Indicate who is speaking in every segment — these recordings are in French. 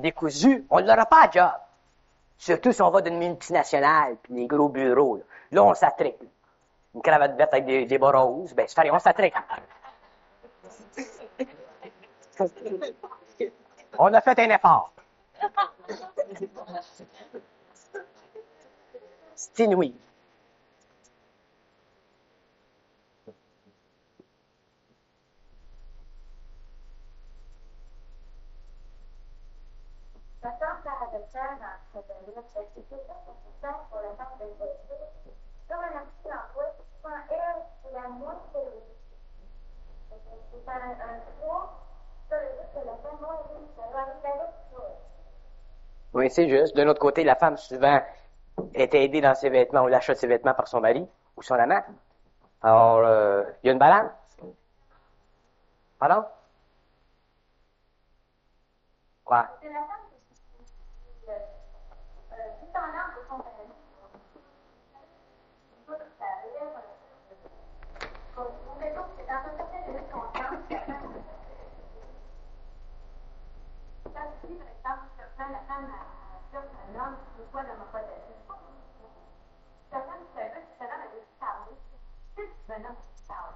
Speaker 1: décousu, on ne l'aura pas à job. Surtout si on va d'une multinationale, puis des gros bureaux. Là on s'attrique. Une cravate verte avec des bas roses, ben c'est pareil, on s'attrique. On a fait un effort. C'est inouï.
Speaker 2: Maintenant, paradoxal dans cette recherche, c'est que ça, pour la femme de l'évolution, comme un article en quoi, quand elle est la moins élevée. C'est un poids sur le fait que la femme moins élevée, ça va arriver avec toi.
Speaker 1: Oui, c'est juste. D'un autre côté, la femme, souvent, est aidée dans ses vêtements ou l'achat de ses vêtements par son mari ou son amant. Alors, il y a une balance. Pardon? Quoi?
Speaker 2: C'est la femme qui tout en âme de son mari. C'est dans un certain degré de conscience. Quand tu dis, par exemple, quand la femme cherche un homme, c'est quoi l'homophobie? La femme qui fait que l'homme a des parler. C'est un homme qui parle.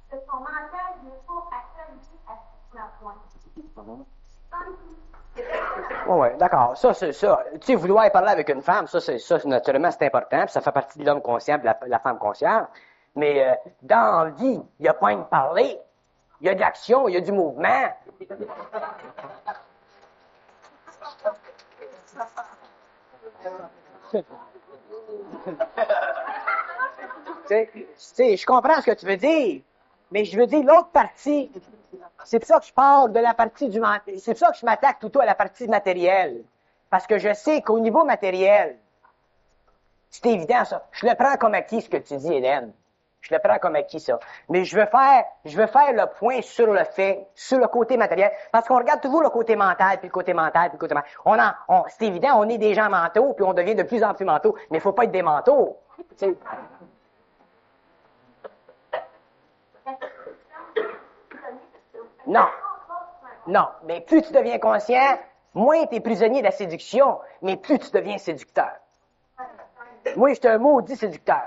Speaker 2: Parce que son mental n'est pas actualisé à ce point.
Speaker 1: Oui, d'accord. Ça, c'est ça. Tu sais, vouloir parler avec une femme, ça, naturellement, c'est important, puis ça fait partie de l'homme conscient et de la femme consciente. Mais dans la vie, il n'y a pas de parler. Il y a de l'action, il y a du mouvement. Tu sais, je comprends ce que tu veux dire, mais je veux dire l'autre partie. C'est pour ça que je parle de la partie du mental. C'est pour ça que je m'attaque plutôt à la partie matérielle. Parce que je sais qu'au niveau matériel, c'est évident ça. Je le prends comme acquis ce que tu dis, Hélène. Je le prends comme acquis ça. Mais je veux faire le point sur le fait, sur le côté matériel. Parce qu'on regarde toujours le côté mental, puis le côté mental, puis le côté mental. C'est évident, on est des gens mentaux, puis on devient de plus en plus mentaux. Mais il faut pas être des mentaux. T'sais. Non. Non. Mais plus tu deviens conscient, moins tu es prisonnier de la séduction, mais plus tu deviens séducteur. Moi, je suis un maudit séducteur.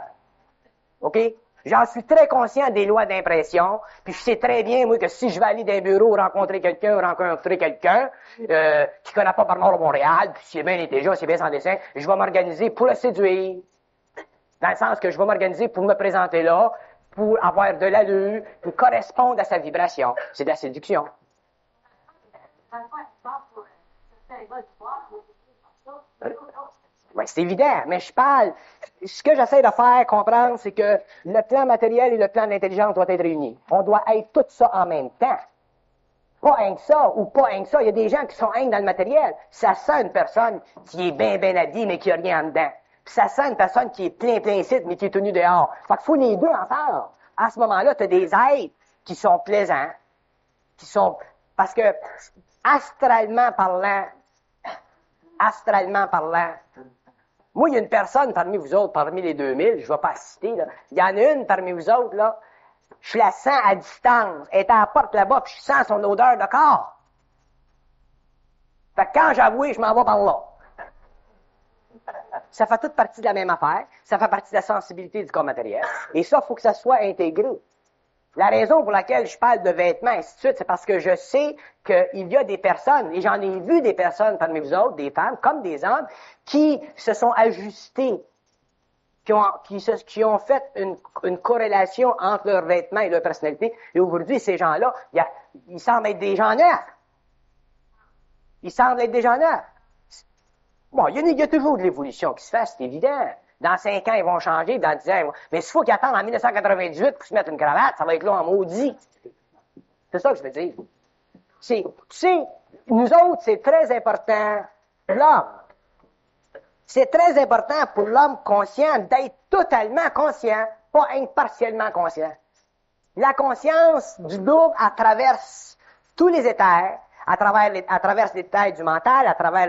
Speaker 1: OK? J'en suis très conscient des lois d'impression, puis je sais très bien, moi, que si je vais aller dans un bureau rencontrer quelqu'un qui connaît pas par nord Montréal, puis s'il est bien intelligent, s'il est bien sans dessin, je vais m'organiser pour le séduire. Dans le sens que je vais m'organiser pour me présenter là, pour avoir de l'allure, pour correspondre à sa vibration. C'est de la séduction. Oui, c'est évident, mais je parle. Ce que j'essaie de faire comprendre, c'est que le plan matériel et le plan d'intelligence doivent être réunis. On doit être tout ça en même temps. Pas un que ça ou pas un que ça. Il y a des gens qui sont un dans le matériel. Ça sent une personne qui est bien habillée, mais qui n'a rien en dedans. Puis ça sent une personne qui est plein ici, mais qui est tenue dehors. Fait qu'il faut les deux ensemble. À ce moment-là, tu as des êtres qui sont plaisants, parce que astralement parlant, moi, il y a une personne parmi vous autres, parmi les 2000, je ne vais pas citer, là. Il y en a une parmi vous autres, là, je la sens à distance. Elle est à la porte là-bas, puis je sens son odeur de corps. Fait que quand j'avoue, je m'en vais par là. Ça fait toute partie de la même affaire. Ça fait partie de la sensibilité du corps matériel. Et ça, il faut que ça soit intégré. La raison pour laquelle je parle de vêtements, et ainsi de suite, c'est parce que je sais qu'il y a des personnes, et j'en ai vu des personnes parmi vous autres, des femmes comme des hommes, qui se sont ajustés, qui ont fait une corrélation entre leurs vêtements et leur personnalité. Et aujourd'hui, ces gens-là, ils semblent être des gens neufs. Bon, il y a toujours de l'évolution qui se fait, c'est évident. Dans 5 ans, ils vont changer, dans 10 ans, ils vont... Mais s'il faut qu'ils attendent en 1998 pour se mettre une cravate, ça va être là en maudit. C'est ça que je veux dire. Tu sais, nous autres, c'est très important, l'homme. C'est très important pour l'homme conscient d'être totalement conscient, pas partiellement conscient. La conscience du double, elle traverse tous les éthers, à travers l'éther du mental, à travers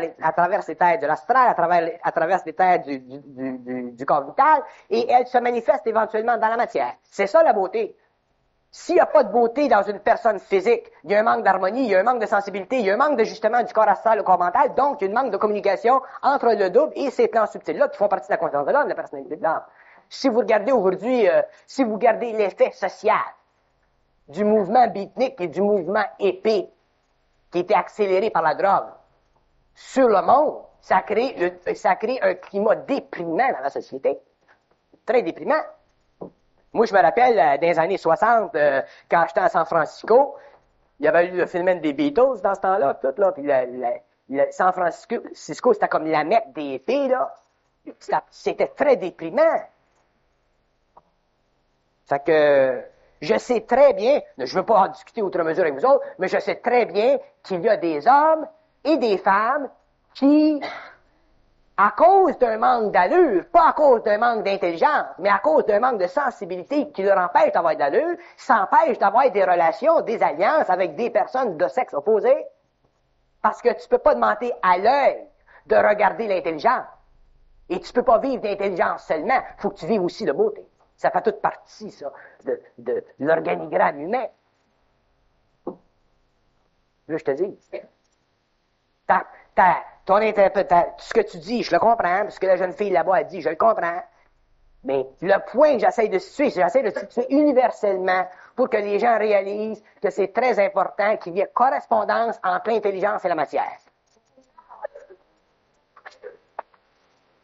Speaker 1: l'éther de l'astral, à travers l'éther du corps vital, et elle se manifeste éventuellement dans la matière. C'est ça la beauté. S'il n'y a pas de beauté dans une personne physique, il y a un manque d'harmonie, il y a un manque de sensibilité, il y a un manque de justement du corps astral au corps mental, donc il y a un manque de communication entre le double et ces plans subtils-là qui font partie de la conscience de l'homme, de la personnalité de l'homme. Si vous regardez aujourd'hui, si vous regardez l'effet social du mouvement beatnik et du mouvement épée qui était accéléré par la drogue sur le monde, ça crée un climat déprimant dans la société. Très déprimant. Moi, je me rappelle, dans les années 60, quand j'étais à San Francisco, il y avait eu le phénomène des Beatles dans ce temps-là, tout, là, puis San Francisco, c'était comme la Mecque des filles, là. C'était très déprimant. Fait que, je sais très bien, je ne veux pas en discuter outre mesure avec vous autres, mais je sais très bien qu'il y a des hommes et des femmes qui, à cause d'un manque d'allure, pas à cause d'un manque d'intelligence, mais à cause d'un manque de sensibilité qui leur empêche d'avoir de l'allure, s'empêchent d'avoir des relations, des alliances avec des personnes de sexe opposé. Parce que tu peux pas demander à l'œil de regarder l'intelligence. Et tu peux pas vivre d'intelligence seulement, il faut que tu vives aussi de beauté. Ça fait toute partie, ça, de l'organigramme humain. Là, je te dis. Ce que tu dis, je le comprends, parce que la jeune fille là-bas a dit, je le comprends. Mais le point que j'essaie de situer universellement pour que les gens réalisent que c'est très important qu'il y ait correspondance entre l'intelligence et la matière.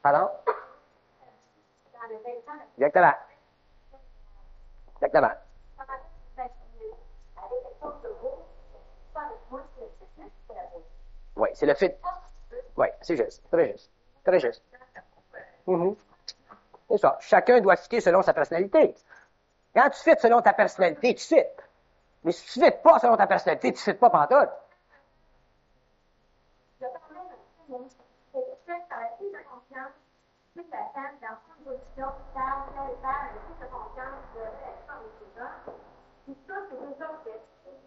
Speaker 1: Pardon? Exactement. Exactement. Oui, c'est le fait. Oui, c'est juste. Très juste. Très juste. C'est ça. Chacun doit fitter selon sa personnalité. Quand tu fites selon ta personnalité, tu fites. Mais si tu ne fites pas selon ta personnalité, tu ne fites pas pantoute.
Speaker 2: Je parlais de ça la prise de conscience, plus la femme dans une position stable, avec plus de conscience de réaction avec les gens. Puis ça, c'est deux autres questions.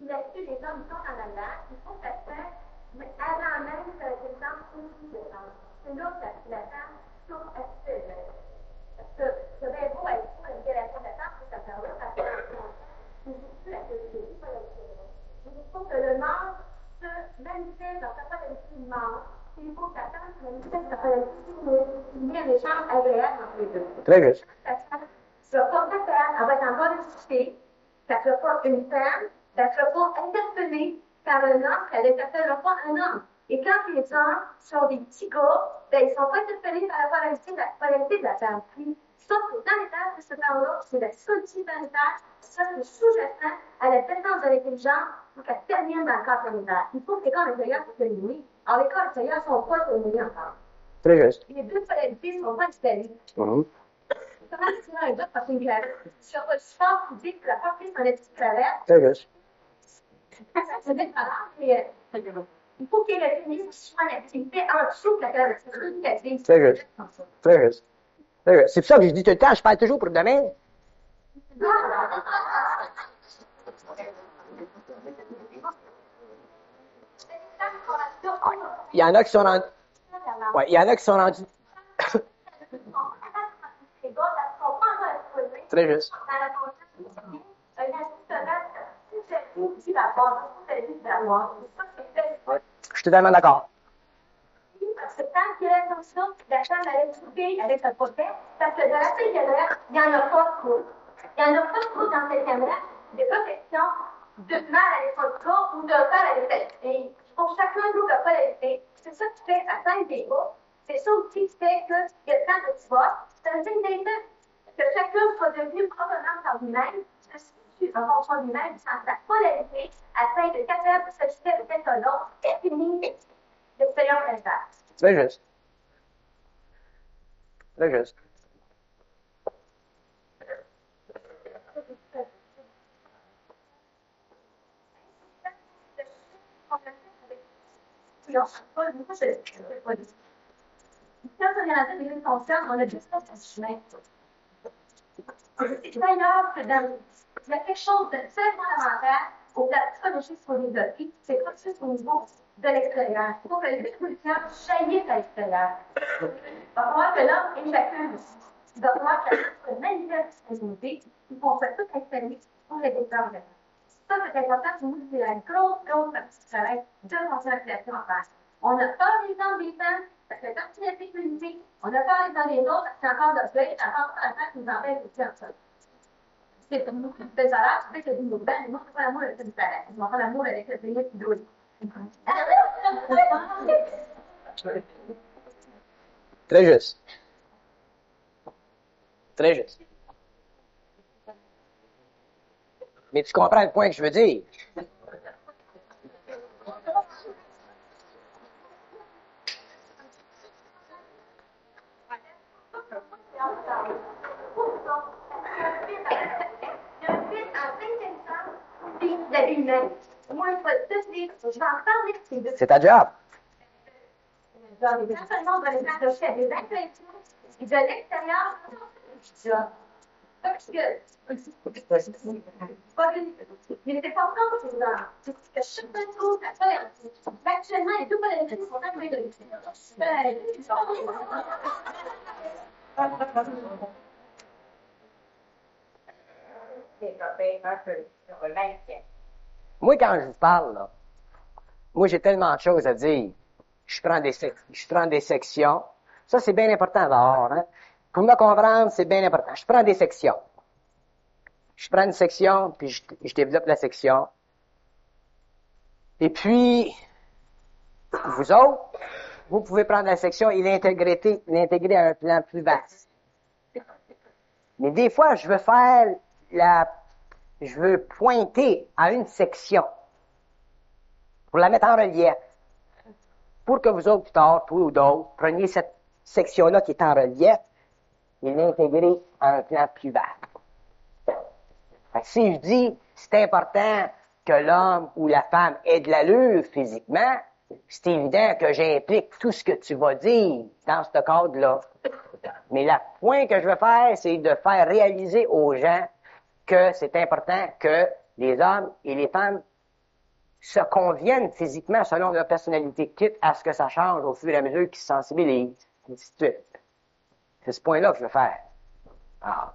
Speaker 2: Là-dessus, les hommes sont en dedans, il faut que ça se fasse, mais avant même que les gens aussi le fassent. C'est là que la femme trouve active. Parce que c'est bien beau être pour une relation de femme, pour cette affaire-là, parce que c'est plus la société, pas la société. Il faut que le monde se manifeste dans sa qualité de monde. Il faut que la femme se manifeste dans sa qualité de un échange agréable entre les deux.
Speaker 1: Très juste.
Speaker 2: Ça sera pas ta femme, elle va être en bonne société. Ça sera pas une femme, ça sera pas interpellée par un homme, elle n'interpellera pas un homme. Et quand les hommes sont des petits gars, ben, ils ne sont pas interpellés par la polarité de la femme. Puis, sauf que dans l'état de ce temps-là, c'est la solitude planétaire, ça c'est sous-jacent à la défense de l'intelligence pour qu'elle termine dans le corps planétaire. Il faut que les corps intérieurs soient terminés. Alors, les corps intérieurs ne sont pas terminés encore.
Speaker 1: Très juste.
Speaker 2: Les deux polarités ne sont pas installées. Comment tirer un doute par une planète sur le support physique de la portée sur la petite planète?
Speaker 1: Très juste.
Speaker 2: Ça va être malade, mais il faut qu'il y ait une activité en dessous de la gravité.
Speaker 1: Très juste. Très juste. Très juste. C'est pour ça que je dis tout le temps, je parle toujours pour demain. Il y en a qui sont rendus. Ouais, il y en a qui sont rendus. Très juste. Je suis totalement d'accord.
Speaker 2: Parce que tant qu'il y a l'intention, la femme allait souper avec un potet, parce que de la fille, il n'y en a pas de couple. Il n'y en a pas de couple dans cette femme-là. Il n'y a pas question de mal à l'école de corps ou de mal à l'école de fille. Pour chacun de nous, la polarité. C'est ça qui fait à fin des bas. C'est ça aussi qui fait qu'il y a tant de divorces. C'est un signe d'intention. Que chacun soit devenu autonome par lui-même, se situe en fonction de lui-même, sans sa polarité, afin d'être capable de s'ajuster avec quelqu'un d'autre et finir l'expérience planétaire.
Speaker 1: Très juste. Très juste.
Speaker 2: Quand on est en train de vivre conscience, on a juste ça sur ce chemin. C'est ailleurs que dans. Il y a quelque chose de très fondamental au la psychologie sur les développée, c'est pas juste au niveau de l'extérieur. Il faut que l'évolution jaillisse à l'extérieur. Il va falloir que l'homme et chacun il va falloir que la se manifeste sa dignité, il faut faire tout installer pour on est des hommes. Ça, c'est important pour nous, c'est la grosse partie du travail de consolidation en face. On a pas les temps des temps, ça fait partie de la sécurité. On a pas les temps des autres, c'est encore de fait, à part à faire qui nous empêche de faire ça. C'est pour nous, c'est ça là, c'est que nous, ben, moi, c'est pas l'amour avec le père. Je m'en fais l'amour avec le pays qui doit.
Speaker 1: Très juste. Très juste. Mais tu comprends le point que je veux dire. C'est ta job.
Speaker 2: Non seulement de les attacher à des impressions, et de l'extérieur, parce que il était pas conscient que chaque chose à faire, actuellement, les deux politiques sont en train de
Speaker 1: Moi, quand je vous parle, là, moi, j'ai tellement de choses à dire. Je prends des sections. Ça, c'est bien important d'abord. Hein? Pour me comprendre, c'est bien important. Je prends des sections. Je prends une section, puis je développe la section. Et puis, vous autres, vous pouvez prendre la section et l'intégrer à un plan plus vaste. Mais des fois, je veux pointer à une section pour la mettre en relief. Pour que vous autres, plus tard, toi ou d'autres, preniez cette section-là qui est en relief et l'intégrer à un plan plus vaste. Fait que si je dis, c'est important que l'homme ou la femme ait de l'allure physiquement, c'est évident que j'implique tout ce que tu vas dire dans ce cadre-là. Mais le point que je veux faire, c'est de faire réaliser aux gens que c'est important que les hommes et les femmes se conviennent physiquement selon leur personnalité, quitte à ce que ça change au fur et à mesure qu'ils se sensibilisent, et ainsi de suite. C'est ce point-là que je veux faire. Alors,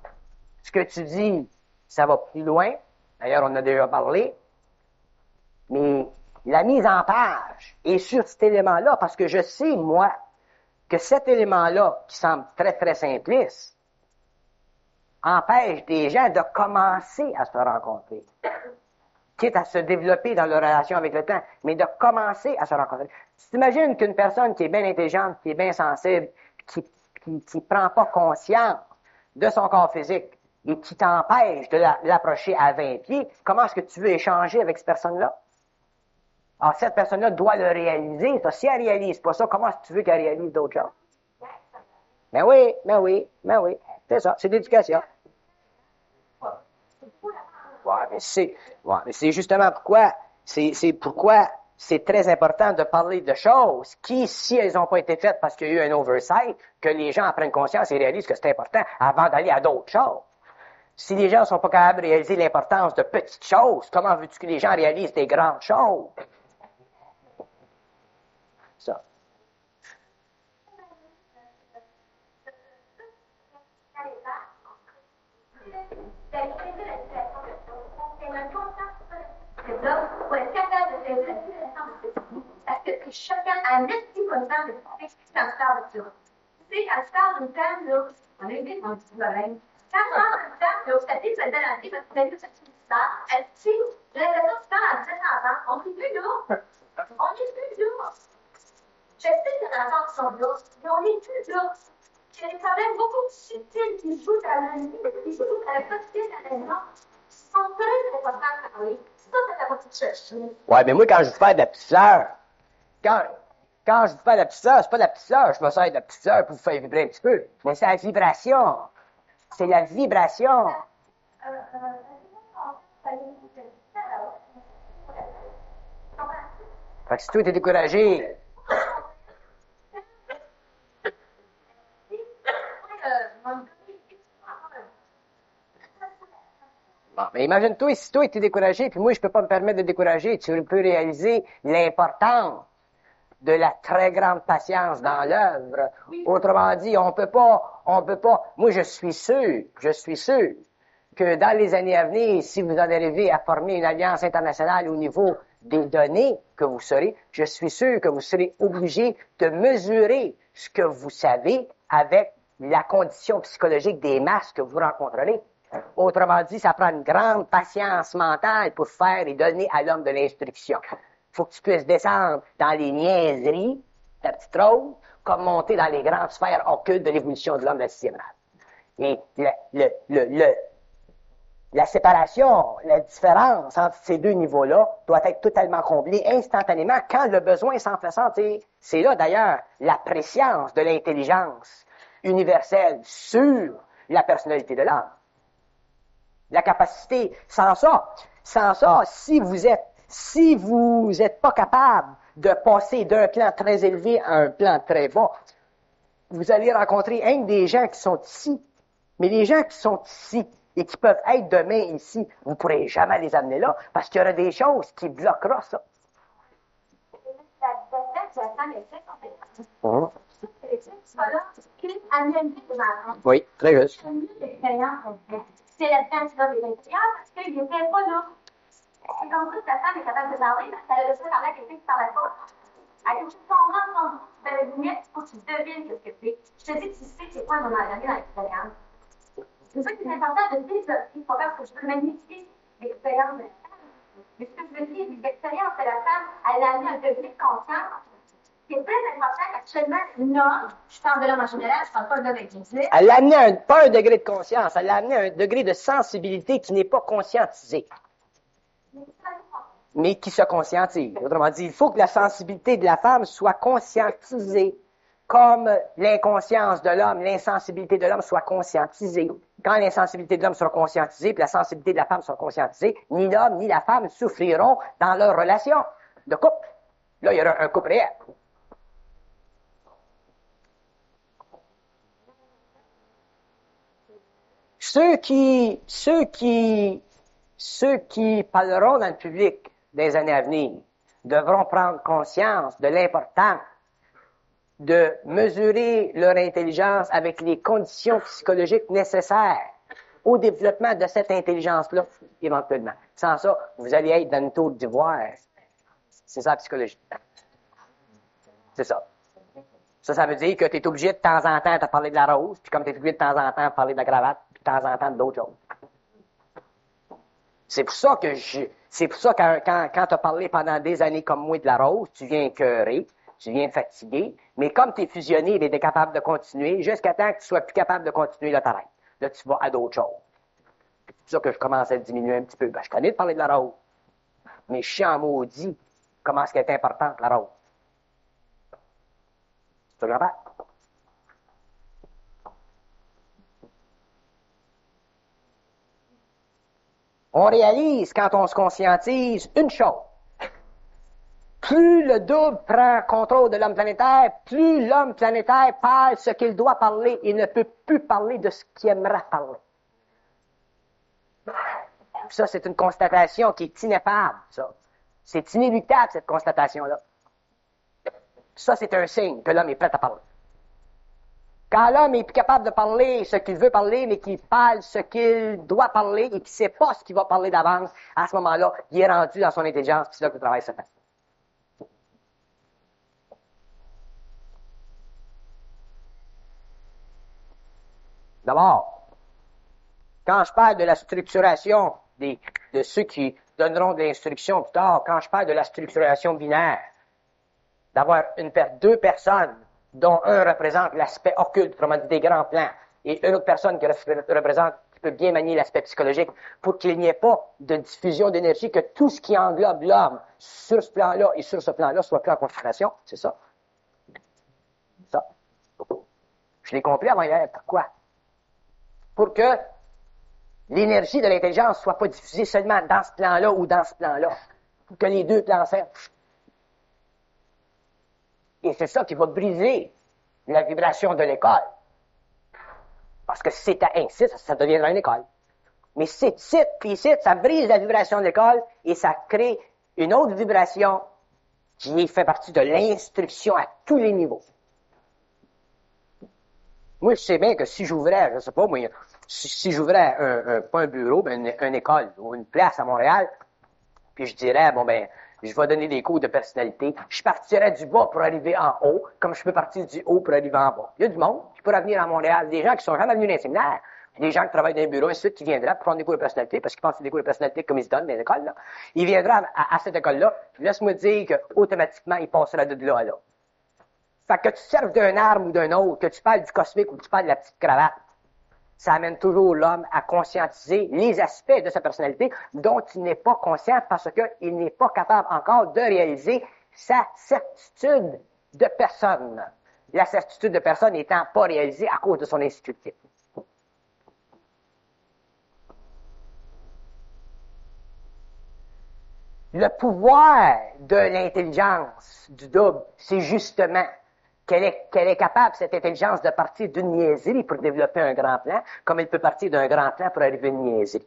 Speaker 1: ce que tu dis, ça va plus loin. D'ailleurs, on en a déjà parlé. Mais la mise en page est sur cet élément-là, parce que je sais, moi, que cet élément-là, qui semble très, très simpliste, empêche des gens de commencer à se rencontrer. Quitte à se développer dans leur relation avec le temps, mais de commencer à se rencontrer. Si tu imagines qu'une personne qui est bien intelligente, qui est bien sensible, qui prend pas conscience de son corps physique et qui t'empêche de l'approcher à 20 pieds, comment est-ce que tu veux échanger avec cette personne-là? Alors, cette personne-là doit le réaliser. Ça. Si elle réalise pas ça, comment est-ce que tu veux qu'elle réalise d'autres choses? Ben oui. C'est ça, c'est l'éducation. Mais c'est justement pourquoi c'est très important de parler de choses qui, si elles n'ont pas été faites parce qu'il y a eu un oversight, que les gens en prennent conscience et réalisent que c'est important avant d'aller à d'autres choses. Si les gens ne sont pas capables de réaliser l'importance de petites choses, comment veux-tu que les gens réalisent des grandes choses? Ça.
Speaker 2: Parce que chacun a un petit constant de ce qui s'en parle de ça. Tu sais, quand tu parles d'une femme, là, on est vite dans du problème. Quand tu parles d'une femme, là, ça dit, ça te donne la vie, parce que tu as vu cette histoire, elle dit, j'ai l'impression que tu parles à 17 ans, on n'est plus là. On n'est plus là. Je sais que les enfants sont là, mais on n'est plus là. Il y a des problèmes beaucoup plus subtils qui jouent à la vie, qui jouent à la quotidienne à la maison, qui sont très importants à parler. Ça, c'est la partie de chercher.
Speaker 1: Ouais, mais moi, quand je vous fais de la petite fleur, quand je vous fais de la petite fleur, c'est pas de la petite fleur, je me sers de la petite fleur pour vous faire vibrer un petit peu. Mais c'est la vibration. C'est la vibration. Fait que si toi, t'es découragé, bon, mais imagine-toi, si toi, t'es découragé, puis moi, je peux pas me permettre de décourager, tu peux réaliser l'importance de la très grande patience dans l'œuvre. Autrement dit, on peut pas, moi, je suis sûr que dans les années à venir, si vous en arrivez à former une alliance internationale au niveau des données que vous serez, je suis sûr que vous serez obligé de mesurer ce que vous savez avec la condition psychologique des masses que vous rencontrerez. Autrement dit, ça prend une grande patience mentale pour faire et donner à l'homme de l'instruction. Il faut que tu puisses descendre dans les niaiseries, ta petite rose, comme monter dans les grandes sphères occultes de l'évolution de l'homme de la sixième race. Et la séparation, la différence entre ces deux niveaux-là doit être totalement comblée instantanément quand le besoin s'en fait sentir. C'est là, d'ailleurs, la préscience de l'intelligence universelle sur la personnalité de l'homme. La capacité, sans ça, si vous êtes pas capable de passer d'un plan très élevé à un plan très bas, vous allez rencontrer un des gens qui sont ici. Mais les gens qui sont ici et qui peuvent être demain ici, vous ne pourrez jamais les amener là parce qu'il y aura des choses qui bloqueront ça. Oui, très juste.
Speaker 2: C'est la science de l'intérieur parce qu'il n'était pas là. C'est comme ça que la femme est capable de parler parce qu'elle a besoin de parler à quelqu'un qui ne parlait pas. Elle est comprendre de la limite, il faut que tu devines ce que c'est. Je te dis, tu sais c'est quoi un moment donné dans l'expérience. C'est ça qui est important de développer, pas parce que je peux magnifier l'expérience de la femme. Mais ce que je veux dire, l'expérience de la femme, elle a amené un degré de conscience. C'est très important qu'actuellement, l'homme, je parle de l'homme en général, je parle pas de l'homme individuel.
Speaker 1: Elle a amené pas un degré de conscience, elle a amené un degré de sensibilité qui n'est pas conscientisé. Mais qui se conscientise. Autrement dit, il faut que la sensibilité de la femme soit conscientisée, comme l'inconscience de l'homme, l'insensibilité de l'homme soit conscientisée. Quand l'insensibilité de l'homme sera conscientisée, puis la sensibilité de la femme sera conscientisée, ni l'homme ni la femme souffriront dans leur relation de couple. Là, il y aura un couple réel. Ceux qui parleront dans le public des années à venir devront prendre conscience de l'importance de mesurer leur intelligence avec les conditions psychologiques nécessaires au développement de cette intelligence-là, éventuellement. Sans ça, vous allez être dans une tour d'ivoire. C'est ça la psychologie. C'est ça. Ça veut dire que tu es obligé de temps en temps de parler de la rose, puis comme tu es obligé de temps en temps de parler de la cravate, puis de temps en temps d'autres choses. C'est pour ça que quand tu as parlé pendant des années comme moi de la rose, tu viens écœuré, tu viens fatigué, mais comme tu es fusionné, tu es capable de continuer, jusqu'à temps que tu sois plus capable de continuer, là, t'arrêtes. Là, tu vas à d'autres choses. C'est pour ça que je commence à diminuer un petit peu. Ben, je connais de parler de la rose, mais je suis en maudit comment est-ce qu'elle est importante, la rose. Tu comprends? On réalise, quand on se conscientise, une chose. Plus le double prend contrôle de l'homme planétaire, plus l'homme planétaire parle ce qu'il doit parler et ne peut plus parler de ce qu'il aimerait parler. Ça, c'est une constatation qui est ineffable, ça. C'est inéluctable, cette constatation-là. Ça, c'est un signe que l'homme est prêt à parler. Quand l'homme est plus capable de parler ce qu'il veut parler, mais qu'il parle ce qu'il doit parler et qu'il ne sait pas ce qu'il va parler d'avance, à ce moment-là, il est rendu dans son intelligence, puis c'est là que le travail se fait. D'abord, quand je parle de la structuration de ceux qui donneront de l'instruction plus tard, quand je parle de la structuration binaire, d'avoir deux personnes dont un représente l'aspect occulte, autrement dit des grands plans, et une autre personne qui peut bien manier l'aspect psychologique, pour qu'il n'y ait pas de diffusion d'énergie, que tout ce qui englobe l'homme sur ce plan-là et sur ce plan-là soit pris en considération. C'est ça. Ça. Je l'ai compris avant hier. Pourquoi? Pour que l'énergie de l'intelligence ne soit pas diffusée seulement dans ce plan-là ou dans ce plan-là. Pour que les deux plans servent. Et c'est ça qui va briser la vibration de l'école. Parce que si c'est à 1 site, ça deviendra une école. Mais c'est site, puis site, ça brise la vibration de l'école et ça crée une autre vibration qui fait partie de l'instruction à tous les niveaux. Moi, je sais bien que si j'ouvrais, je sais pas, moi, si j'ouvrais pas un bureau, mais une école ou une place à Montréal, puis je dirais, bon ben, je vais donner des cours de personnalité, je partirais du bas pour arriver en haut, comme je peux partir du haut pour arriver en bas. Il y a du monde qui pourrait venir à Montréal, des gens qui sont jamais venus dans les séminaires, des gens qui travaillent dans un bureau, et ensuite qui viendraient pour prendre des cours de personnalité, parce qu'ils pensent que c'est des cours de personnalité comme ils se donnent dans les écoles, là. Ils viendraient à cette école-là, puis laisse-moi dire qu'automatiquement, ils passeraient de là à là. Fait que tu serves d'un arme ou d'un autre, que tu parles du cosmique ou que tu parles de la petite cravate, ça amène toujours l'homme à conscientiser les aspects de sa personnalité dont il n'est pas conscient parce qu'il n'est pas capable encore de réaliser sa certitude de personne. La certitude de personne n'étant pas réalisée à cause de son insécurité. Le pouvoir de l'intelligence du double, c'est justement qu'elle est capable, cette intelligence, de partir d'une niaiserie pour développer un grand plan, comme elle peut partir d'un grand plan pour arriver à une niaiserie.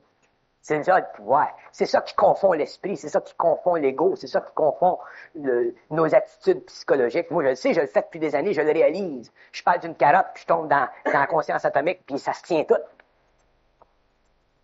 Speaker 1: C'est déjà le pouvoir. C'est ça qui confond l'esprit, c'est ça qui confond l'ego, c'est ça qui confond nos attitudes psychologiques. Moi, je le sais, je le fais depuis des années, je le réalise. Je parle d'une carotte, puis je tombe dans la conscience atomique, puis ça se tient tout.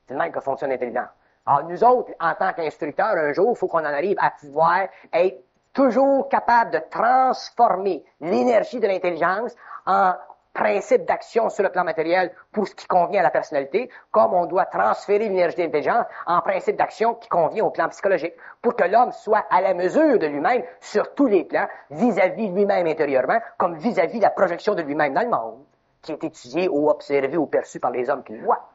Speaker 1: C'est le même que fonctionne l'intelligence. Alors, nous autres, en tant qu'instructeurs, un jour, il faut qu'on en arrive à pouvoir être toujours capable de transformer l'énergie de l'intelligence en principe d'action sur le plan matériel pour ce qui convient à la personnalité, comme on doit transférer l'énergie de l'intelligence en principe d'action qui convient au plan psychologique, pour que l'homme soit à la mesure de lui-même sur tous les plans, vis-à-vis de lui-même intérieurement, comme vis-à-vis de la projection de lui-même dans le monde, qui est étudiée ou observée ou perçue par les hommes qui le voient.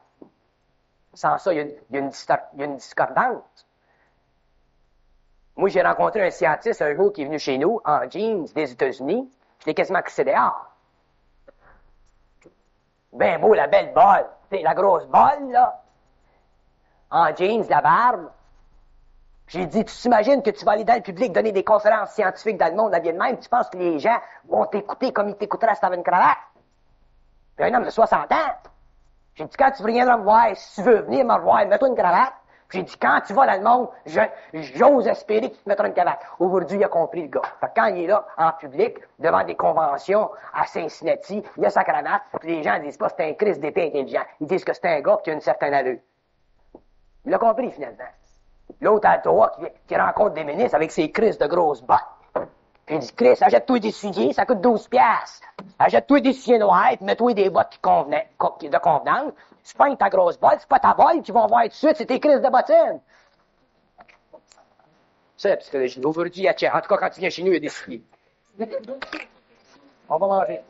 Speaker 1: Sans ça, il y a une discordance. Moi, j'ai rencontré un scientiste un jour qui est venu chez nous, en jeans, des États-Unis. Je l'ai quasiment crissé dehors. Ben beau, la belle bolle. C'est la grosse bolle, là. En jeans, la barbe. J'ai dit, tu t'imagines que tu vas aller dans le public donner des conférences scientifiques dans le monde habillé de même, tu penses que les gens vont t'écouter comme ils t'écouteraient si t'avais une cravate? Puis un homme de 60 ans. J'ai dit, quand tu viendras me voir, si tu veux venir me voir, mets-toi une cravate. Puis j'ai dit, quand tu vas dans le monde, j'ose espérer que tu te mettras une cravate. Aujourd'hui, il a compris, le gars. Fait que quand il est là, en public, devant des conventions à Cincinnati, il a sa cravate, puis les gens disent pas que c'est un Christ d'épée intelligent. Ils disent que c'est un gars qui a une certaine allure. Il a compris, finalement. L'autre à Ottawa, qui rencontre des ministres avec ses crises de grosses bottes. Puis il dit, Chris, achète-toi des souliers, ça coûte 12 piastres. Achète-toi des souliers noirs, puis mets-toi des bottes de convenance. C'est pas ta grosse botte, c'est pas ta bolle qui vont voir tout de suite, c'est tes crises de bottines. C'est psychologie. Aujourd'hui, il y a en tout cas, quand tu viens chez nous, il y a des souliers. On va manger.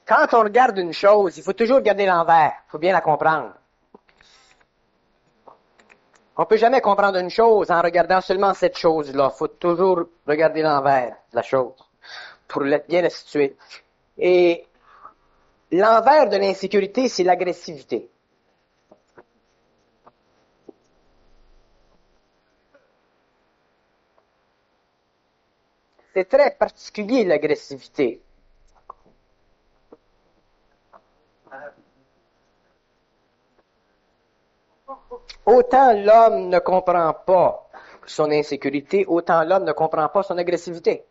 Speaker 1: Quand on regarde une chose, il faut toujours regarder l'envers. Il faut bien la comprendre. On peut jamais comprendre une chose en regardant seulement cette chose-là. Il faut toujours regarder l'envers de la chose pour bien la situer. Et l'envers de l'insécurité, c'est l'agressivité. C'est très particulier, l'agressivité. Autant l'homme ne comprend pas son insécurité, autant l'homme ne comprend pas son agressivité.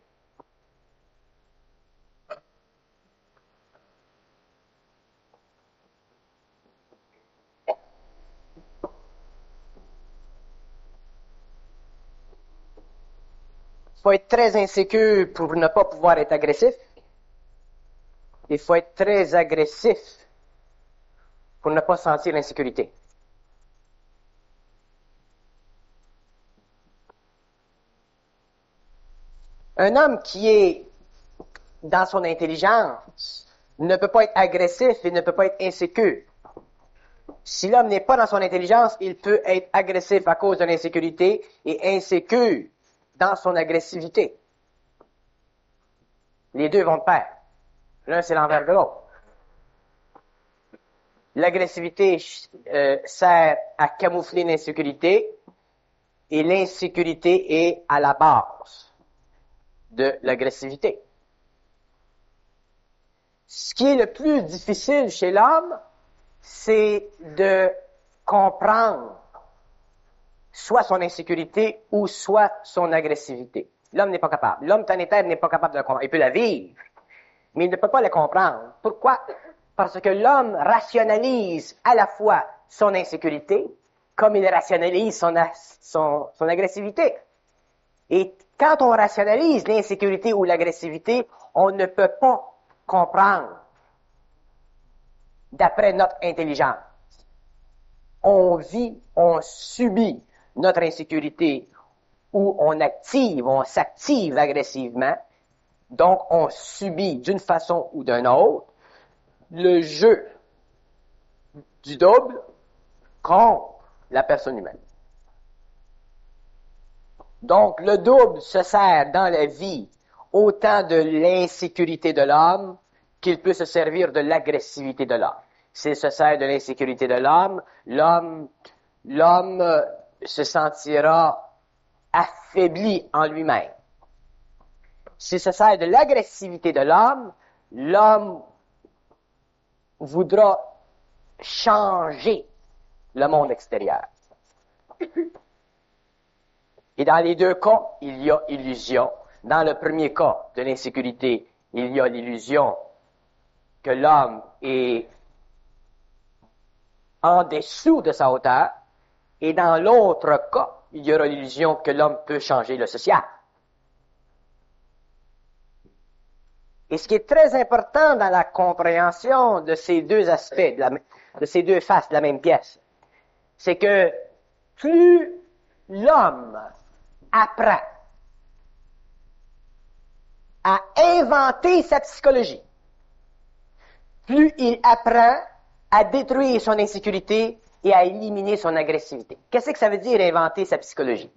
Speaker 1: Il faut être très insécure pour ne pas pouvoir être agressif. Il faut être très agressif pour ne pas sentir l'insécurité. Un homme qui est dans son intelligence ne peut pas être agressif et ne peut pas être insécure. Si l'homme n'est pas dans son intelligence, il peut être agressif à cause de l'insécurité et insécure dans son agressivité. Les deux vont de pair. L'un, c'est l'envers de l'autre. L'agressivité sert à camoufler l'insécurité et l'insécurité est à la base de l'agressivité. Ce qui est le plus difficile chez l'homme, c'est de comprendre soit son insécurité ou soit son agressivité. L'homme n'est pas capable. L'homme planétaire n'est pas capable de la comprendre. Il peut la vivre, mais il ne peut pas le comprendre. Pourquoi? Parce que l'homme rationalise à la fois son insécurité, comme il rationalise son agressivité. Et quand on rationalise l'insécurité ou l'agressivité, on ne peut pas comprendre d'après notre intelligence. On vit, on subit notre insécurité ou on s'active agressivement. Donc, on subit d'une façon ou d'une autre le jeu du double contre la personne humaine. Donc, le double se sert dans la vie autant de l'insécurité de l'homme qu'il peut se servir de l'agressivité de l'homme. S'il se sert de l'insécurité de l'homme, l'homme se sentira affaibli en lui-même. S'il se sert de l'agressivité de l'homme voudra changer le monde extérieur. Et dans les deux cas, il y a illusion. Dans le premier cas de l'insécurité, il y a l'illusion que l'homme est en dessous de sa hauteur. Et dans l'autre cas, il y aura l'illusion que l'homme peut changer le social. Et ce qui est très important dans la compréhension de ces deux aspects, de ces deux faces de la même pièce, c'est que plus l'homme apprend à inventer sa psychologie, plus il apprend à détruire son insécurité et à éliminer son agressivité. Qu'est-ce que ça veut dire inventer sa psychologie?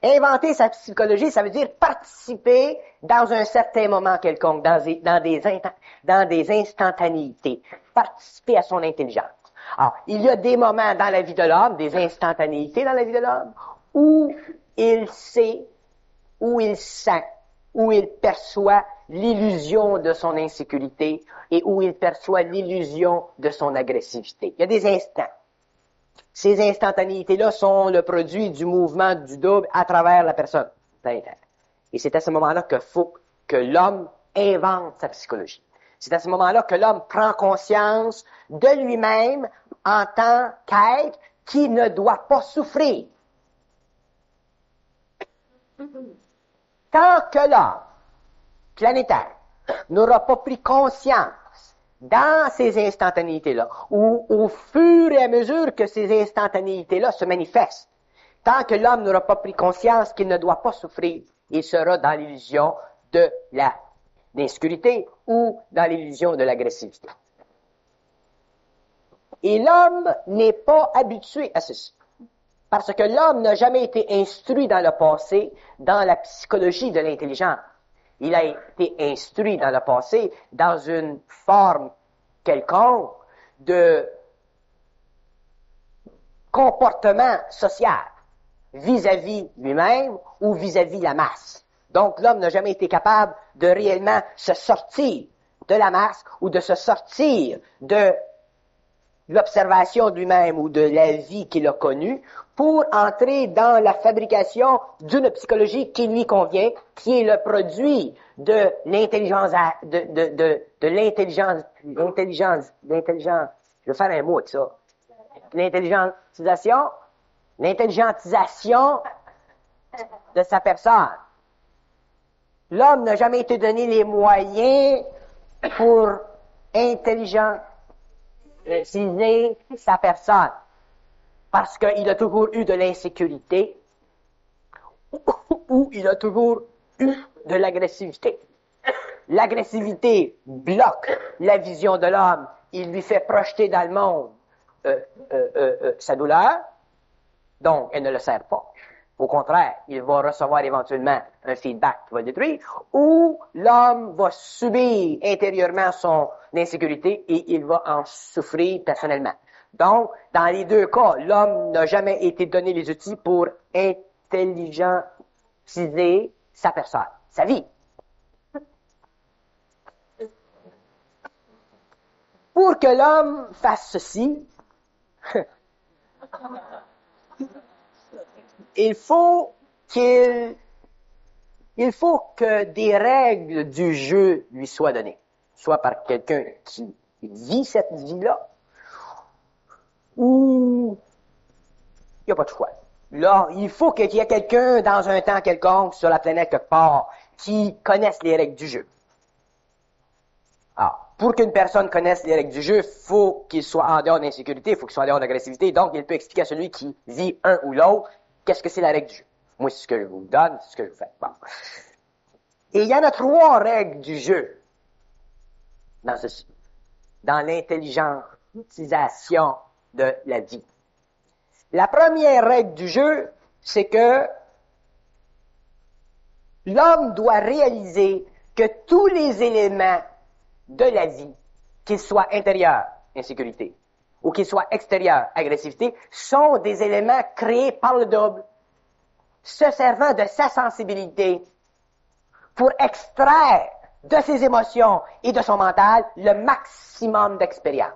Speaker 1: Inventer sa psychologie, ça veut dire participer dans un certain moment quelconque, dans des instantanéités, participer à son intelligence. Alors, il y a des moments dans la vie de l'homme, des instantanéités dans la vie de l'homme, où il sait, où il sent, où il perçoit l'illusion de son insécurité et où il perçoit l'illusion de son agressivité. Il y a des instants. Ces instantanéités-là sont le produit du mouvement du double à travers la personne. Et c'est à ce moment-là qu'il faut que l'homme invente sa psychologie. C'est à ce moment-là que l'homme prend conscience de lui-même en tant qu'être qui ne doit pas souffrir. Tant que l'homme planétaire n'aura pas pris conscience dans ces instantanéités-là, ou au fur et à mesure que ces instantanéités-là se manifestent, tant que l'homme n'aura pas pris conscience qu'il ne doit pas souffrir, il sera dans l'illusion de l'insécurité ou dans l'illusion de l'agressivité. Et l'homme n'est pas habitué à ceci. Parce que l'homme n'a jamais été instruit dans le passé dans la psychologie de l'intelligence. Il a été instruit dans le passé dans une forme quelconque de comportement social vis-à-vis lui-même ou vis-à-vis la masse. Donc, l'homme n'a jamais été capable de réellement se sortir de la masse ou de se sortir de l'observation de lui-même ou de la vie qu'il a connue pour entrer dans la fabrication d'une psychologie qui lui convient, qui est le produit de l'intelligence, je vais faire un mot avec ça, l'intelligentisation de sa personne. L'homme n'a jamais été donné les moyens pour intelligiser sa personne. Parce qu'il a toujours eu de l'insécurité ou il a toujours eu de l'agressivité. L'agressivité bloque la vision de l'homme. Il lui fait projeter dans le monde sa douleur, donc elle ne le sert pas. Au contraire, il va recevoir éventuellement un feedback qui va le détruire, ou l'homme va subir intérieurement son insécurité et il va en souffrir personnellement. Donc, dans les deux cas, l'homme n'a jamais été donné les outils pour intelligentiser sa personne, sa vie. Pour que l'homme fasse ceci, il faut que des règles du jeu lui soient données. soit par quelqu'un qui vit cette vie-là, ou il n'y a pas de choix. Là, il faut qu'il y ait quelqu'un dans un temps quelconque sur la planète quelque part qui connaisse les règles du jeu. Alors, pour qu'une personne connaisse les règles du jeu, il faut qu'il soit en dehors d'insécurité, il faut qu'il soit en dehors d'agressivité, donc il peut expliquer à celui qui vit un ou l'autre qu'est-ce que c'est la règle du jeu. Moi, c'est ce que je vous donne, c'est ce que je vous fais. Bon. Et il y en a 3 règles du jeu dans ceci, dans l'intelligentisation de la vie. La première règle du jeu, c'est que l'homme doit réaliser que tous les éléments de la vie, qu'ils soient intérieurs, insécurité, ou qu'ils soient extérieurs, agressivité, sont des éléments créés par le double, se servant de sa sensibilité pour extraire de ses émotions et de son mental le maximum d'expérience.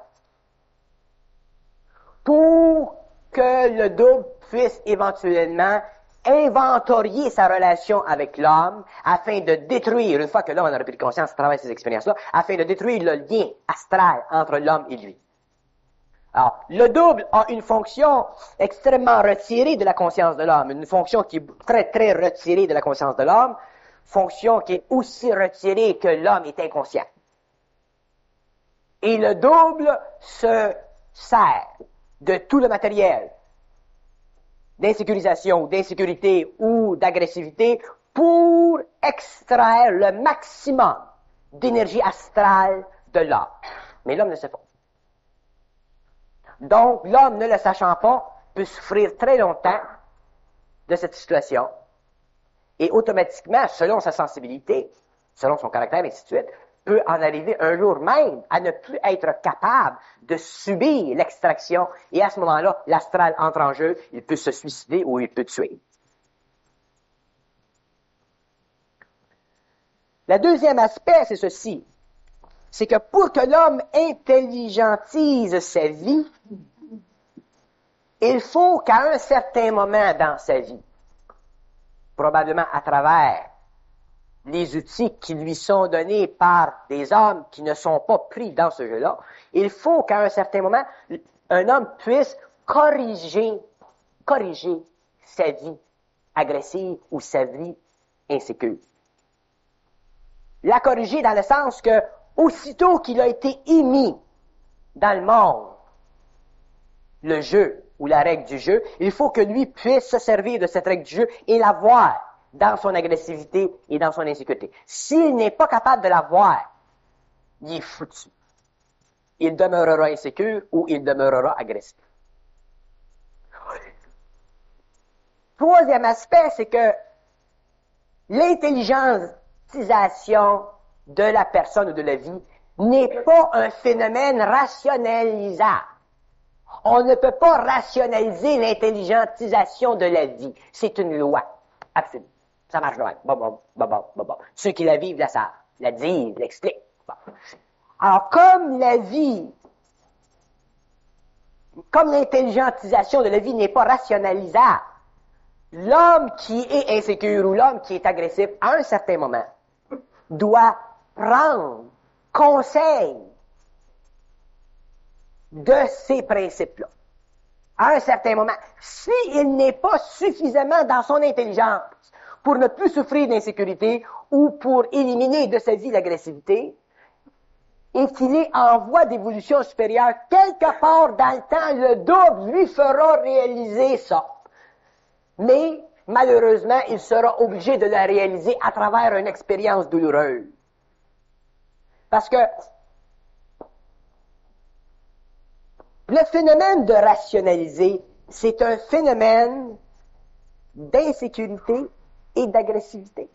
Speaker 1: Pour que le double puisse éventuellement inventorier sa relation avec l'homme afin de détruire, une fois que l'homme en a pris conscience à travers ces expériences-là, afin de détruire le lien astral entre l'homme et lui. Alors, le double a une fonction extrêmement retirée de la conscience de l'homme, une fonction qui est très, très retirée de la conscience de l'homme, fonction qui est aussi retirée que l'homme est inconscient. Et le double se sert de tout le matériel d'insécurisation, d'insécurité ou d'agressivité pour extraire le maximum d'énergie astrale de l'homme. Mais l'homme ne sait pas. Donc, l'homme, ne le sachant pas, peut souffrir très longtemps de cette situation et automatiquement, selon sa sensibilité, selon son caractère, et ainsi de suite, peut en arriver un jour même à ne plus être capable de subir l'extraction. Et à ce moment-là, l'astral entre en jeu, il peut se suicider ou il peut tuer. Le deuxième aspect, c'est ceci. C'est que pour que l'homme intelligentise sa vie, il faut qu'à un certain moment dans sa vie, probablement à travers les outils qui lui sont donnés par des hommes qui ne sont pas pris dans ce jeu-là, il faut qu'à un certain moment, un homme puisse corriger sa vie agressive ou sa vie insécure. La corriger dans le sens que, aussitôt qu'il a été émis dans le monde, le jeu ou la règle du jeu, il faut que lui puisse se servir de cette règle du jeu et la voir dans son agressivité et dans son insécurité. S'il n'est pas capable de la voir, il est foutu. Il demeurera insécure ou il demeurera agressif. Troisième aspect, c'est que l'intelligentisation de la personne ou de la vie n'est pas un phénomène rationnalisable. On ne peut pas rationaliser l'intelligentisation de la vie. C'est une loi. Absolue. Ça marche de même. Bon. Ceux qui la vivent, la savent. La disent, l'expliquent. Bon. Alors, comme la vie, comme l'intelligentisation de la vie n'est pas rationalisable, l'homme qui est insécure ou l'homme qui est agressif, à un certain moment, doit prendre conseil de ces principes-là. À un certain moment, s'il n'est pas suffisamment dans son intelligence pour ne plus souffrir d'insécurité ou pour éliminer de sa vie l'agressivité, et qu'il est en voie d'évolution supérieure, quelque part dans le temps, le double lui fera réaliser ça. Mais, malheureusement, il sera obligé de la réaliser à travers une expérience douloureuse. Parce que le phénomène de rationaliser, c'est un phénomène d'insécurité et d'agressivité.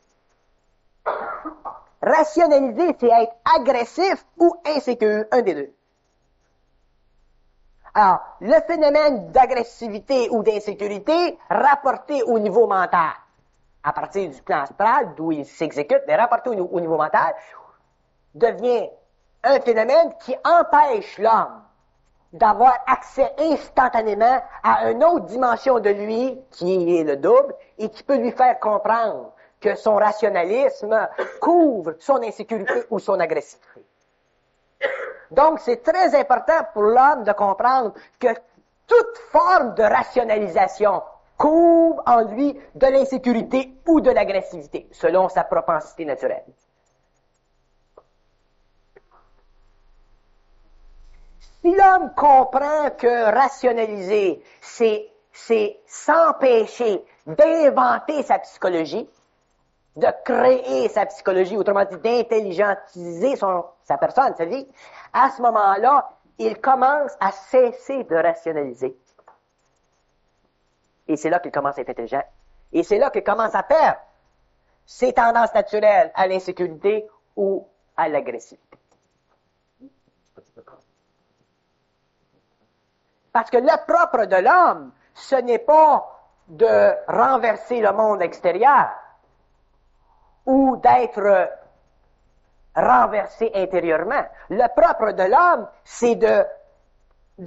Speaker 1: Rationaliser, c'est être agressif ou insécure, un des deux. Alors, le phénomène d'agressivité ou d'insécurité, rapporté au niveau mental, à partir du plan astral, d'où il s'exécute, mais rapporté au niveau mental, devient un phénomène qui empêche l'homme d'avoir accès instantanément à une autre dimension de lui, qui est le double, et qui peut lui faire comprendre que son rationalisme couvre son insécurité ou son agressivité. Donc, c'est très important pour l'homme de comprendre que toute forme de rationalisation couvre en lui de l'insécurité ou de l'agressivité, selon sa propensité naturelle. Si l'homme comprend que rationaliser, c'est s'empêcher d'inventer sa psychologie, de créer sa psychologie, autrement dit, d'intelligentiser sa personne, sa vie, à ce moment-là, il commence à cesser de rationaliser. Et c'est là qu'il commence à être intelligent. Et c'est là qu'il commence à perdre ses tendances naturelles à l'insécurité ou à l'agressivité. Parce que le propre de l'homme, ce n'est pas de renverser le monde extérieur ou d'être renversé intérieurement. Le propre de l'homme, c'est de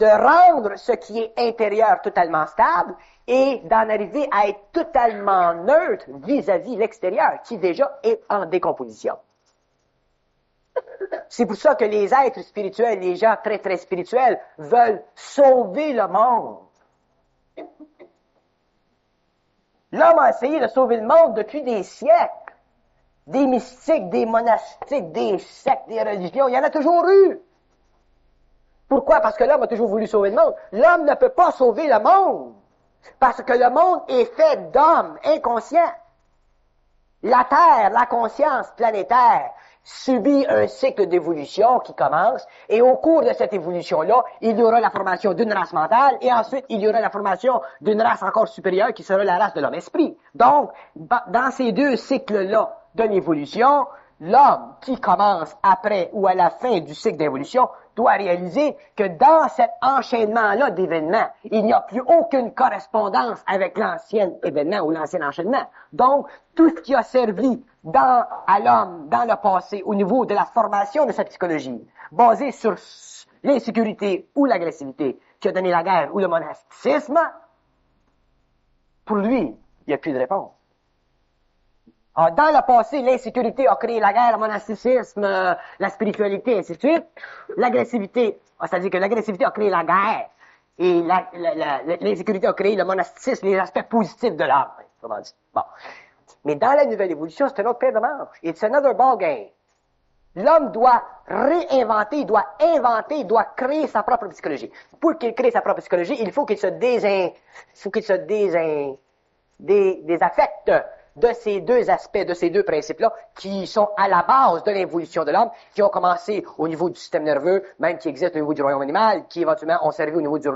Speaker 1: rendre ce qui est intérieur totalement stable et d'en arriver à être totalement neutre vis-à-vis l'extérieur, qui déjà est en décomposition. C'est pour ça que les êtres spirituels, les gens très très spirituels, veulent sauver le monde. L'homme a essayé de sauver le monde depuis des siècles. Des mystiques, des monastiques, des sectes, des religions, il y en a toujours eu. Pourquoi? Parce que l'homme a toujours voulu sauver le monde. L'homme ne peut pas sauver le monde. Parce que le monde est fait d'hommes inconscients. La Terre, la conscience planétaire, subit un cycle d'évolution qui commence, et au cours de cette évolution-là, il y aura la formation d'une race mentale, et ensuite il y aura la formation d'une race encore supérieure qui sera la race de l'homme-esprit. Donc, dans ces deux cycles-là de l'évolution, l'homme qui commence après ou à la fin du cycle d'évolution doit réaliser que dans cet enchaînement-là d'événements, il n'y a plus aucune correspondance avec l'ancien événement ou l'ancien enchaînement. Donc, tout ce qui a servi à l'homme dans le passé au niveau de la formation de sa psychologie, basée sur l'insécurité ou l'agressivité qui a donné la guerre ou le monasticisme, pour lui, il n'y a plus de réponse. Alors, dans le passé, l'insécurité a créé la guerre, le monasticisme, la spiritualité, ainsi de suite. L'agressivité, c'est-à-dire que l'agressivité a créé la guerre et l'insécurité a créé le monasticisme, les aspects positifs de l'âme. Bon. Mais dans la nouvelle évolution, c'est un autre paire de manches. It's another ball game. L'homme doit réinventer, il doit inventer, il doit créer sa propre psychologie. Pour qu'il crée sa propre psychologie, il faut qu'il se désaffecte de ces deux aspects, de ces deux principes-là, qui sont à la base de l'évolution de l'homme, qui ont commencé au niveau du système nerveux, même qui existent au niveau du royaume animal, qui éventuellement ont servi au niveau du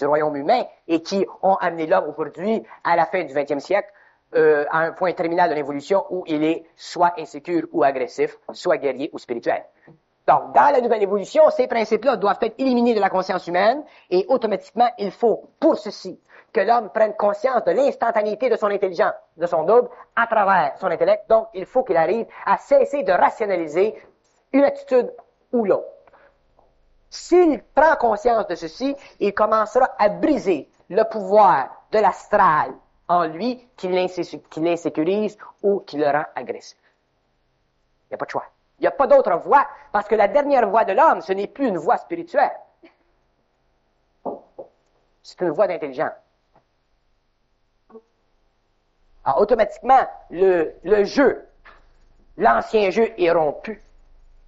Speaker 1: royaume humain, et qui ont amené l'homme aujourd'hui, à la fin du 20e siècle, à un point terminal de l'évolution où il est soit insécure ou agressif, soit guerrier ou spirituel. Donc, dans la nouvelle évolution, ces principes-là doivent être éliminés de la conscience humaine, et automatiquement, il faut, pour ceci, que l'homme prenne conscience de l'instantanéité de son intelligence, de son double, à travers son intellect. Donc, il faut qu'il arrive à cesser de rationaliser une attitude ou l'autre. S'il prend conscience de ceci, il commencera à briser le pouvoir de l'astral en lui qui l'insécurise ou qui le rend agressif. Il n'y a pas de choix. Il n'y a pas d'autre voie, parce que la dernière voie de l'homme, ce n'est plus une voie spirituelle. C'est une voie d'intelligence. Alors, automatiquement, le jeu, l'ancien jeu est rompu,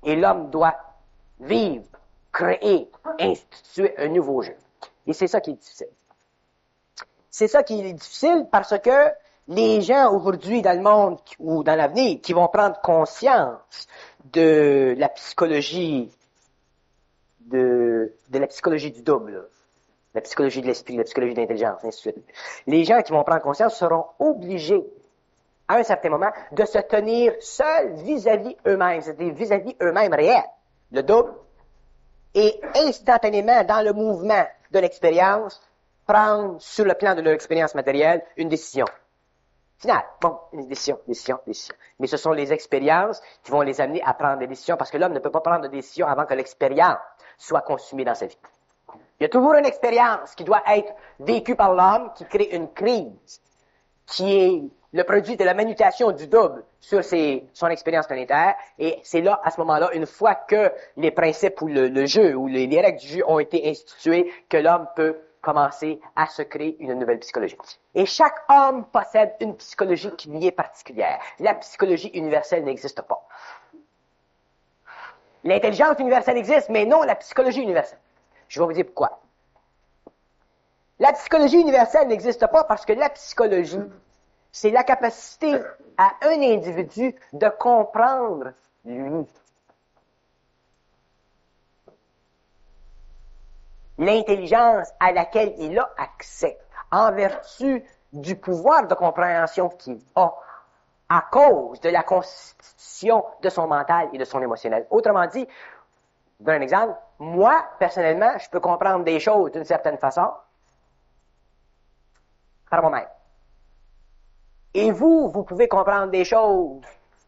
Speaker 1: et l'homme doit vivre, créer, instituer un nouveau jeu. Et c'est ça qui est difficile. C'est ça qui est difficile parce que les gens aujourd'hui dans le monde ou dans l'avenir qui vont prendre conscience de la psychologie de la psychologie du double, là, la psychologie de l'esprit, la psychologie de l'intelligence, ainsi de suite. Les gens qui vont prendre conscience seront obligés, à un certain moment, de se tenir seuls vis-à-vis eux-mêmes, c'est-à-dire vis-à-vis eux-mêmes réels, le double, et instantanément, dans le mouvement de l'expérience, prendre, sur le plan de leur expérience matérielle, une décision. Finale. Bon, une décision. Mais ce sont les expériences qui vont les amener à prendre des décisions, parce que l'homme ne peut pas prendre de décision avant que l'expérience soit consumée dans sa vie. Il y a toujours une expérience qui doit être vécue par l'homme, qui crée une crise, qui est le produit de la manutention du double sur son expérience planétaire. Et c'est là, à ce moment-là, une fois que les principes ou le jeu ou les règles du jeu ont été instituées, que l'homme peut commencer à se créer une nouvelle psychologie. Et chaque homme possède une psychologie qui lui est particulière. La psychologie universelle n'existe pas. L'intelligence universelle existe, mais non la psychologie universelle. Je vais vous dire pourquoi. La psychologie universelle n'existe pas parce que la psychologie, c'est la capacité à un individu de comprendre lui. L'intelligence à laquelle il a accès, en vertu du pouvoir de compréhension qu'il a, à cause de la constitution de son mental et de son émotionnel. Autrement dit, je donne un exemple, moi, personnellement, je peux comprendre des choses d'une certaine façon par moi-même. Et vous pouvez comprendre des choses,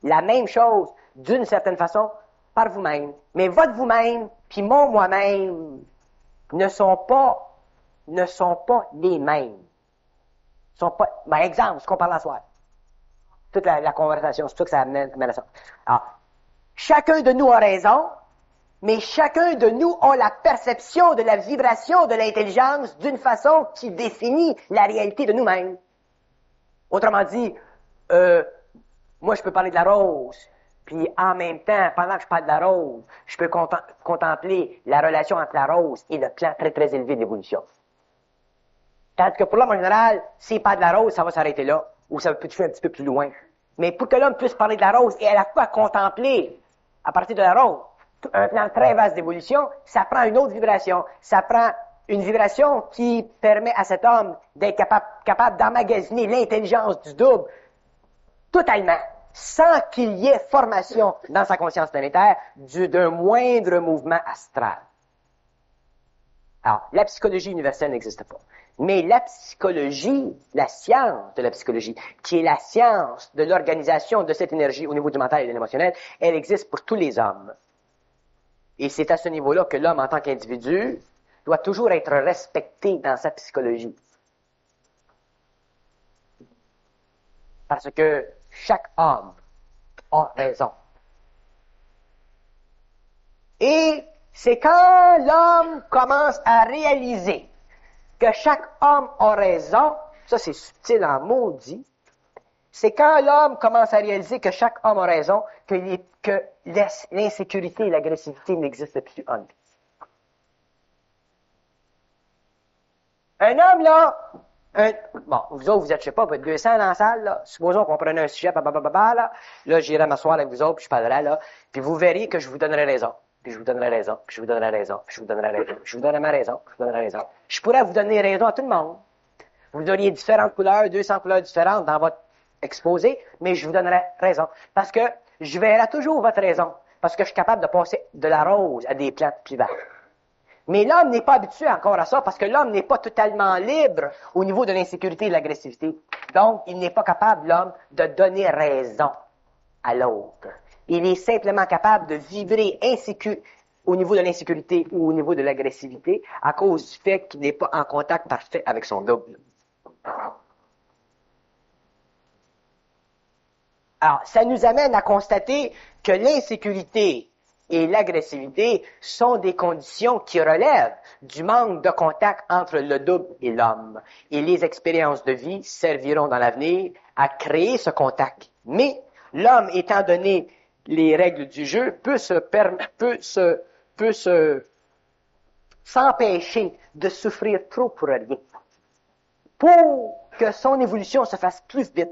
Speaker 1: la même chose, d'une certaine façon, par vous-même. Mais votre vous-même, puis mon moi-même, ne sont pas les mêmes. Exemple, ce qu'on parle à soir. Toute la conversation, c'est tout que ça amène à ça. Alors, chacun de nous a raison, mais chacun de nous a la perception de la vibration de l'intelligence d'une façon qui définit la réalité de nous-mêmes. Autrement dit, moi je peux parler de la rose, puis en même temps, pendant que je parle de la rose, je peux contempler la relation entre la rose et le plan très très élevé d'évolution. Tandis que pour l'homme en général, s'il parle de la rose, ça va s'arrêter là, ou ça peut toucher un petit peu plus loin. Mais pour que l'homme puisse parler de la rose et à la fois contempler, à partir de la rose, un plan très vaste d'évolution, ça prend une autre vibration. Ça prend une vibration qui permet à cet homme d'être capable d'emmagasiner l'intelligence du double totalement, sans qu'il y ait formation dans sa conscience planétaire d'un moindre mouvement astral. Alors, la psychologie universelle n'existe pas. Mais la psychologie, la science de la psychologie, qui est la science de l'organisation de cette énergie au niveau du mental et de l'émotionnel, elle existe pour tous les hommes. Et c'est à ce niveau-là que l'homme, en tant qu'individu, doit toujours être respecté dans sa psychologie. Parce que chaque homme a raison. Et c'est quand l'homme commence à réaliser que chaque homme a raison, ça c'est subtil en maudit, c'est quand l'homme commence à réaliser que chaque homme a raison, que l'insécurité et l'agressivité n'existent plus en lui. Un homme, là, bon, vous autres, vous êtes, je sais pas, vous êtes 200 dans la salle, là, supposons qu'on prenait un sujet, là, j'irai m'asseoir avec vous autres, puis je parlerai, là, puis vous verriez que je vous donnerai raison. Puis je vous donnerai raison, puis je vous donnerai raison, puis je vous donnerai raison, je vous donnerai ma raison, je vous donnerai raison. Je pourrais vous donner raison à tout le monde. Vous auriez différentes couleurs, 200 couleurs différentes dans votre exposé, mais je vous donnerai raison. Parce que je verrai toujours votre raison. Parce que je suis capable de passer de la rose à des plantes plus vertes. Mais l'homme n'est pas habitué encore à ça parce que l'homme n'est pas totalement libre au niveau de l'insécurité et de l'agressivité. Donc, il n'est pas capable, l'homme, de donner raison à l'autre. Il est simplement capable de vibrer au niveau de l'insécurité ou au niveau de l'agressivité à cause du fait qu'il n'est pas en contact parfait avec son double. Alors, ça nous amène à constater que l'insécurité et l'agressivité sont des conditions qui relèvent du manque de contact entre le double et l'homme. Et les expériences de vie serviront dans l'avenir à créer ce contact. Mais l'homme, étant donné les règles du jeu, peut s'empêcher de souffrir trop pour rien. Pour que son évolution se fasse plus vite.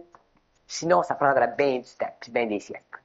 Speaker 1: Sinon, ça prendra bien du temps, puis bien des siècles.